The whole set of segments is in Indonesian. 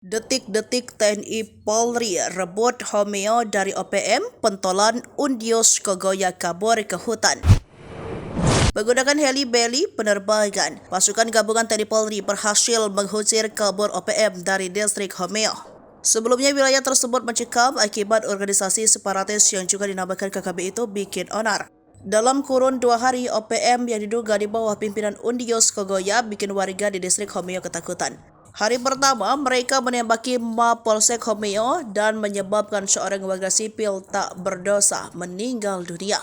Detik-detik TNI Polri rebut Homeo dari OPM, pentolan Undios Kogoya kabur ke hutan. Menggunakan heli-beli penerbangan, pasukan gabungan TNI Polri berhasil mengusir kabur OPM dari distrik Homeo. Sebelumnya wilayah tersebut mencekam akibat organisasi separatis yang juga dinamakan KKB itu bikin onar. Dalam kurun 2 hari, OPM yang diduga di bawah pimpinan Undios Kogoya bikin warga di distrik Homeo ketakutan. Hari pertama, mereka menembaki Mapolsek Homeo dan menyebabkan seorang warga sipil tak berdosa meninggal dunia.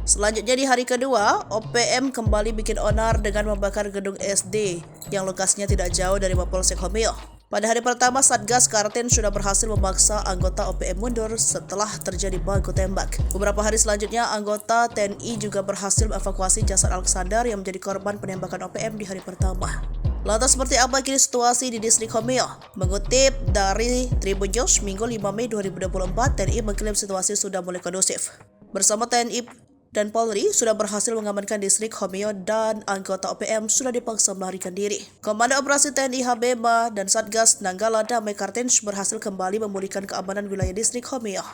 Selanjutnya di hari kedua, OPM kembali bikin onar dengan membakar gedung SD yang lokasinya tidak jauh dari Mapolsek Homeo. Pada hari pertama, Satgas Kartens sudah berhasil memaksa anggota OPM mundur setelah terjadi baku tembak. Beberapa hari selanjutnya, anggota TNI juga berhasil mengevakuasi jasad Alexander yang menjadi korban penembakan OPM di hari pertama. Lantas seperti apa kini situasi di distrik Homeo? Mengutip dari Tribun News, Minggu 5 Mei 2024, TNI mengklaim situasi sudah mulai kondusif. Bersama TNI dan Polri sudah berhasil mengamankan distrik Homeo dan anggota OPM sudah dipaksa melarikan diri. Komando Operasi TNI Habema dan Satgas Nanggala Damai Kartens berhasil kembali memulihkan keamanan wilayah distrik Homeo.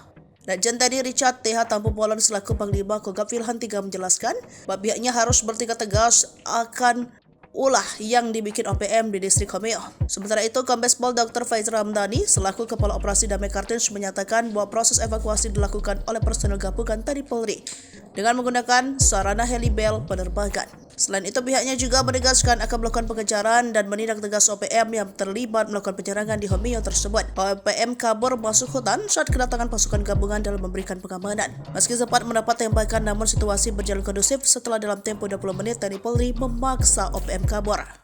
Legend TNI Richard T.H. Tampu Bolon selaku Panglima Kogab Wilhan III menjelaskan bahwa pihaknya harus bertindak tegas akan ulah yang dibikin OPM di distrik Homeo. Sementara itu, Kombes Pol Dr. Faizal Ramdhani selaku Kepala Operasi Damai Kartens menyatakan bahwa proses evakuasi dilakukan oleh personel gabungan TNI Polri dengan menggunakan sarana helibel penerbangan. Selain itu, pihaknya juga menegaskan akan melakukan pengejaran dan menindak tegas OPM yang terlibat melakukan penyerangan di Homeo tersebut. OPM kabur masuk hutan saat kedatangan pasukan gabungan dalam memberikan pengamanan. Meski sempat mendapat tembakan, namun situasi berjalan kondusif setelah dalam tempo 20 menit TNI Polri memaksa OPM kabur.